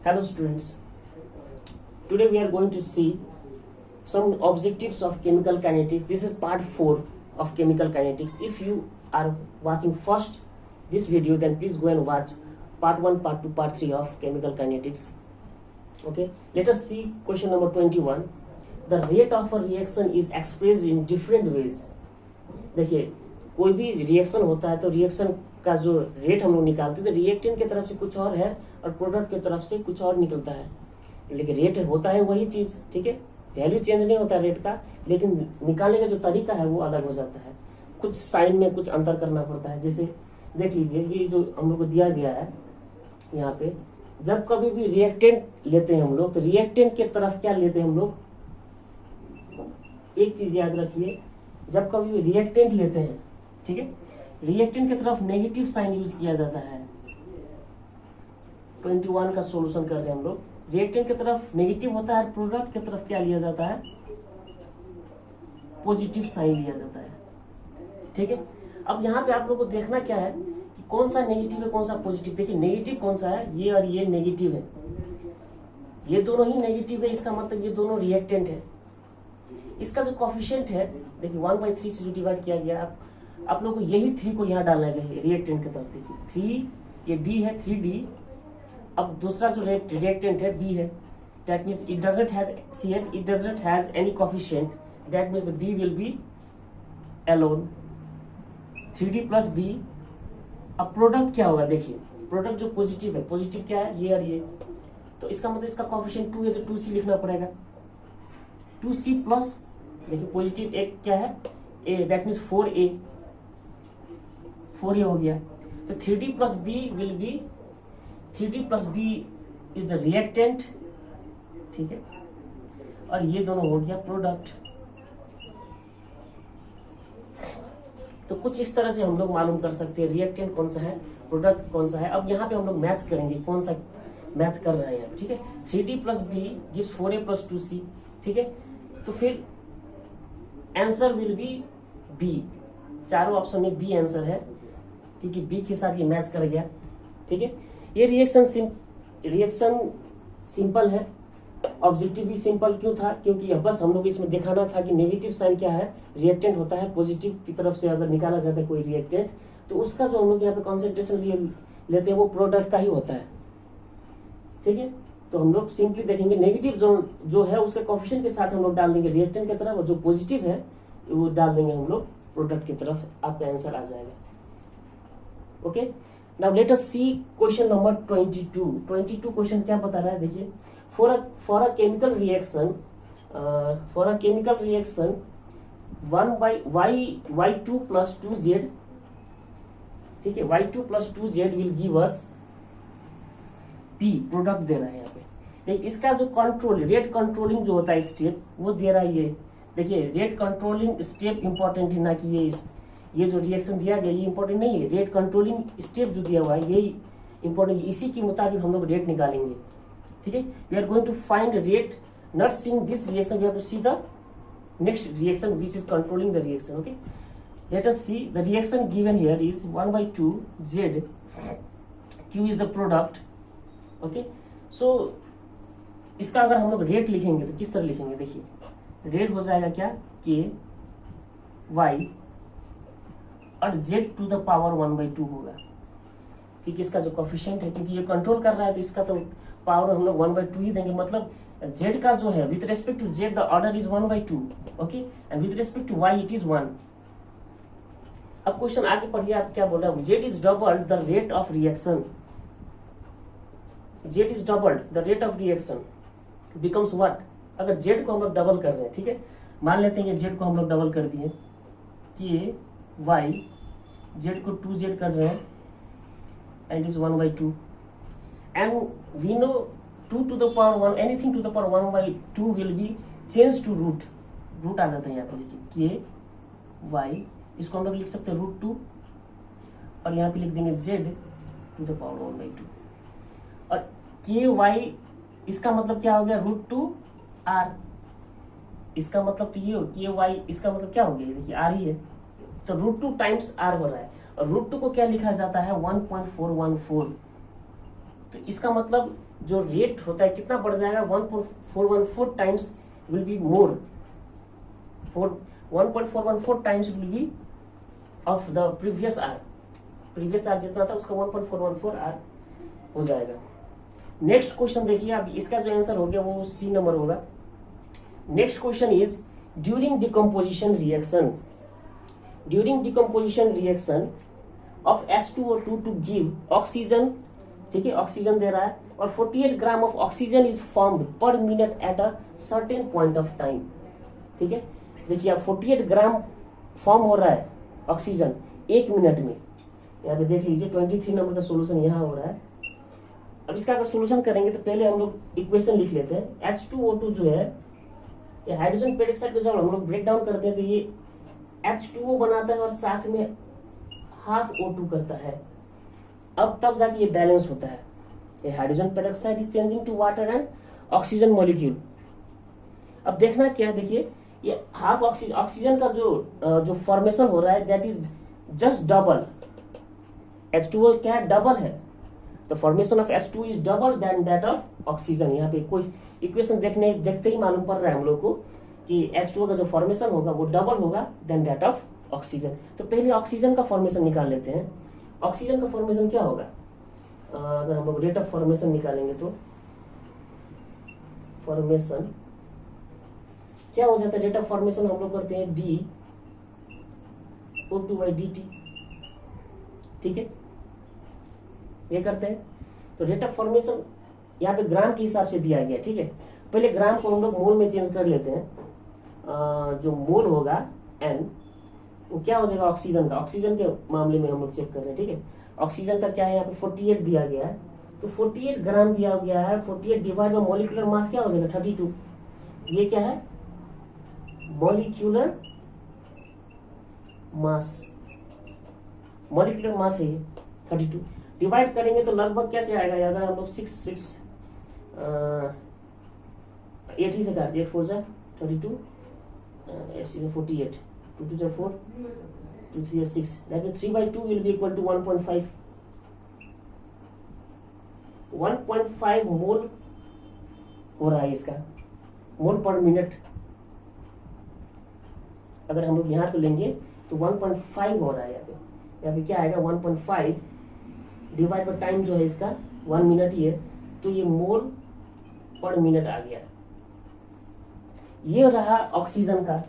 Hello students, today we are going to see some objectives of chemical kinetics. This is part 4 of chemical kinetics. If you are watching first this video, then please go and watch part 1, part 2, part 3 of chemical kinetics. Okay, let us see question number 21. The rate of a reaction is expressed in different ways. देखिए, कोई भी reaction होता है तो reaction का जो rate हम लोग निकालते हैं तो रिएक्टेंट की तरफ से कुछ और है और प्रोडक्ट की तरफ से कुछ और निकलता है, लेकिन रेट होता है वही चीज़, ठीक है। वैल्यू चेंज नहीं होता रेट का, लेकिन निकालने का जो तरीका है वो अलग हो जाता है, कुछ साइन में कुछ अंतर करना पड़ता है। जैसे देख लीजिए, ये जो हम लोग को दिया गया है यहाँ पे, जब कभी भी रिएक्टेंट लेते हैं हम लोग तो रिएक्टेंट की तरफ क्या लेते हैं हम लोग, एक चीज याद रखिए, जब कभी भी रिएक्टेंट लेते हैं, ठीक है, रिएक्टेंट की तरफ नेगेटिव साइन यूज किया जाता है। 21 का सॉल्यूशन कर रहे हैं हम लोग, रिएक्टेंट की तरफ नेगेटिव होता है, प्रोडक्ट की तरफ क्या लिया जाता है, पॉजिटिव साइन लिया जाता है, ठीक है। अब यहाँ पे आप लोगों को देखना क्या है कि कौन सा नेगेटिव है कौन सा पॉजिटिव। देखिए नेगेटिव कौन सा है, ये और ये नेगेटिव है, ये दोनों ही नेगेटिव है, इसका मतलब ये दोनों रिएक्टेंट है। इसका जो कोफिशिएंट है देखिए 1/3 से जो डिवाइड किया गया, आप लोग को यही 3 को यहाँ डालना है। जैसे रिएक्टेंट की तरफ देखिए 3, ये D है 3D। अब दूसरा जो रिएक्टेंट है B है, that means it doesn't has CN, it doesn't has any coefficient, that means the B will be alone, 3D plus B। अब प्रोडक्ट क्या होगा, देखिए प्रोडक्ट जो पॉजिटिव है, पॉजिटिव क्या है, ये और ये, तो इसका मतलब इसका कोफिशिएंट 2 है तो 2C लिखना पड़ेगा, 2C प्लस देखिए पॉजिटिव एक क्या है A, दैट मीन्स 4A हो गया। तो 3D plus B will be, 3D plus B is the reactant, ठीक है, और ये दोनों हो गया प्रोडक्ट। तो कुछ इस तरह से हम लोग मालूम कर सकते हैं रिएक्टेंट कौन सा है, प्रोडक्ट कौन सा है। अब यहाँ पे हम लोग मैच करेंगे कौन सा मैच कर रहे हैं, ठीक है। 3D plus B gives 4A plus 2C, ठीक है। तो फिर आंसर विल बी B, चारों ऑप्शन में B आंसर है क्योंकि B के साथ ये मैच कर गया, ठीक है। ये रिएक्शन सिंपल है, ऑब्जेक्टिव भी सिंपल क्यों था, क्योंकि बस हम लोग इसमें दिखाना था कि नेगेटिव साइन क्या है, रिएक्टेंट होता है, पॉजिटिव की तरफ से अगर निकाला जाता है कोई रिएक्टेंट तो उसका जो हम लोग यहाँ पे कॉन्सेंट्रेशन लेते हैं वो प्रोडक्ट का ही होता है, ठीक है। तो हम लोग सिंपली देखेंगे नेगेटिव जो है उसके कोफिशिएंट के साथ हम लोग डाल देंगे रिएक्टेंट की तरफ, और जो पॉजिटिव है वो डाल देंगे हम लोग प्रोडक्ट की तरफ, आपका आंसर आ जाएगा। Okay, now let us see question number 22 question क्या बता रहा है, देखिए for a chemical reaction 1/y2 plus 2z, ठीक है, y2 plus 2z will give us P, product दे रहा है यहाँ पे। देखिए इसका जो कंट्रोल, रेट कंट्रोलिंग जो होता है स्टेप वो दे रहा है। ये देखिए रेट कंट्रोलिंग स्टेप इंपॉर्टेंट है ना कि ये जो रिएक्शन दिया गया ये इंपॉर्टेंट नहीं है, रेट कंट्रोलिंग स्टेप जो दिया हुआ है यही इंपॉर्टेंट, इसी के मुताबिक हम लोग रेट निकालेंगे, ठीक है। We are going to find rate, not seeing this reaction, we have to see the next reaction which is controlling the reaction. Okay, let us see the reaction given here is 1/2 Z, Q is the product. Okay, so इसका अगर हम लोग rate लिखेंगे तो किस तरह लिखेंगे, देखिए रेट हो जाएगा क्या, K Y और Z टू द पावर 1/2 होगा, क्योंकि इसका जो कोफिशिएंट है, क्योंकि ये कंट्रोल कर रहा है तो इसका तो पावर हम लोग 1/2 ही देंगे। मतलब Z का जो है with respect to Z the order is 1/2, okay, and with respect to Y it is 1। अब क्वेश्चन आगे पढ़िए, आप क्या बोल रहा है, Z is doubled the rate of reaction, Z is doubled the rate of reaction becomes what. अगर Z को हम लोग डबल कर रहे हैं, ठीक है, मान लेते हैं कि Z को हम लोग डबल कर दिए, कि Y Z को 2Z कर रहे हैं and is 1/2, and we know 2 to the power 1, anything to the power 1/2 will be changed to root आ जाता है यहाँ पे, देखिए K Y, इसको हम लोग लिख सकते हैं √2 और यहाँ पे लिख देंगे Z to the power 1/2, और K Y इसका मतलब क्या हो गया, √2R, इसका मतलब तो ये हो K Y, इसका मतलब क्या हो गया, देखिए R ही है, तो √2 टाइम्स R हो रहा है, और √2 को क्या लिखा जाता है 1.414, तो इसका मतलब जो रेट होता है कितना बढ़ जाएगा, 1.414 times will be more, 1.414 times will be of the previous R, previous R जितना था उसका 1.414 आर हो जाएगा। नेक्स्ट क्वेश्चन देखिए, अब इसका जो आंसर हो गया वो सी नंबर होगा। Next question is during decomposition reaction, during decomposition reaction of H2O2 to give oxygen, ठीक है, ऑक्सीजन दे रहा है और 48 gram of oxygen is formed per minute at a certain point of time, ठीक है। देखिए 48 ग्राम फॉर्म हो रहा है ऑक्सीजन 1 मिनट में, यहाँ पे देख लीजिए 23 नंबर का सोल्यूशन यहाँ हो रहा है। अब इसका अगर सोल्यूशन करेंगे तो पहले हम लोग इक्वेशन लिख लेते हैं। H2O2 जो है ये हाइड्रोजन पेरोक्साइड को जब हम लोग ब्रेक डाउन करते हैं तो ये H2O बनाता है और साथ में हाफ O2 करता है, अब तब जाके ये बैलेंस होता है। ये hydrogen peroxide is changing to water and oxygen molecule. अब देखना क्या है, देखिए ये हाफ ऑक्सीजन का जो फॉर्मेशन हो रहा है that is just double, H2O क्या है, डबल है, the formation of H2 is double than that of oxygen. यहाँ पे कोई इक्वेशन देखते ही मालूम पड़ रहा है हम लोग को कि H2O का जो फॉर्मेशन होगा वो डबल होगा देन दैट ऑफ ऑक्सीजन। तो पहले ऑक्सीजन का फॉर्मेशन निकाल लेते हैं। ऑक्सीजन का फॉर्मेशन क्या होगा, अगर हम लोग रेट ऑफ फॉर्मेशन निकालेंगे तो फॉर्मेशन क्या हो जाता है, रेट ऑफ फॉर्मेशन हम लोग करते हैं dO2/dt, ठीक है, ये करते हैं। तो रेट ऑफ फॉर्मेशन यहाँ पे ग्राम के हिसाब से दिया गया, ठीक है। पहले ग्राम को हम लोग मोल में चेंज कर लेते हैं। जो मोल होगा N वो क्या हो जाएगा ऑक्सीजन का, ऑक्सीजन के मामले में हम लोग चेक कर रहे हैं, ठीक है। ऑक्सीजन का क्या है, यहाँ पे 48 दिया गया है, तो 48 ग्राम दिया गया है, 48 डिवाइड बाय मॉलिक्यूलर मास क्या हो जाएगा 32। ये क्या है, मॉलिक्यूलर मास, मॉलिक्यूलर मास है ये 32। डिवाइड करेंगे तो लगभग कैसे आएगा, अगर हम लोग 8 ही से काट दिए, 8 4 जा 32, 48, 2 2 जा 4, 2 3 जा 6, that means 3/2 will be equal to 1.5 mole हो रहा है इसका, मोल पर मिनट। अगर हम लोग यहाँ पे लेंगे तो 1.5 हो रहा है, यहाँ पे क्या आएगा 1.5 डिवाइड बाय टाइम जो है इसका 1 मिनट ही है, तो ये मोल पर मिनट आ गया। ये रहा ऑक्सीजन का,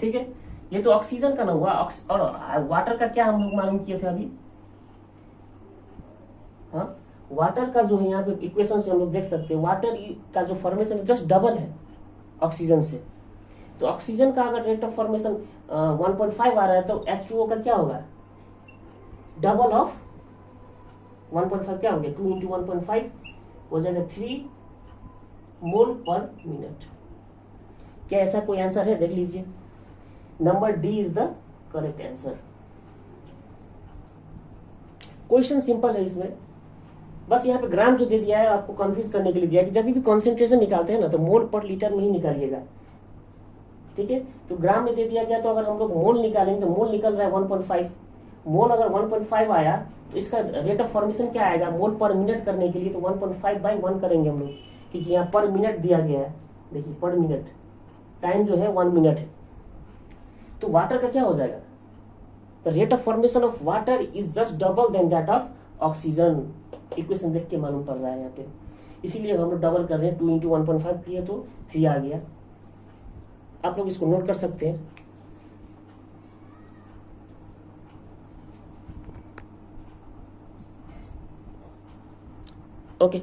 ठीक है, ये तो ऑक्सीजन का ना हुआ। और वाटर का क्या हम लोग मालूम किए थे अभी, हाँ, वाटर का जो है यहाँ पे इक्वेशन से हम लोग देख सकते हैं, वाटर का जो फॉर्मेशन जस्ट डबल है ऑक्सीजन से। तो ऑक्सीजन का अगर रेट ऑफ फॉर्मेशन 1.5 आ रहा है तो H2O का क्या होगा, डबल ऑफ 1.5 क्या हो गया, 2 × 1.5 हो जाएगा 3 मोल पर मिनट। क्या ऐसा कोई आंसर है, देख लीजिए, number D is the correct answer. Question simple है, इसमें बस यहाँ पे ग्राम जो दे दिया है आपको कंफ्यूज करने के लिए दिया है कि जब भी कॉन्सेंट्रेशन निकालते हैं ना तो मोल पर लीटर में ही निकालिएगा, ठीक है। तो ग्राम में दे दिया गया, तो अगर हम लोग मोल निकालेंगे तो मोल निकल रहा है 1.5, मोल अगर 1.5 आया तो इसका रेट ऑफ फॉर्मेशन क्या आएगा, मोल पर मिनट करने के लिए तो 1.5/1 करेंगे हम लोग, क्योंकि यहाँ पर मिनट दिया गया है, देखिए पर मिनट, टाइम जो है 1 मिनट है। तो वाटर का क्या हो जाएगा, the rate of formation of water is just double than that of oxygen. Equation देख के मालूम पड़ रहा है यहाँ पे, इसीलिए हम लोग डबल कर रहे हैं, 2 × 1.5 किए तो 3 आ गया। आप लोग इसको नोट कर सकते हैं। ओके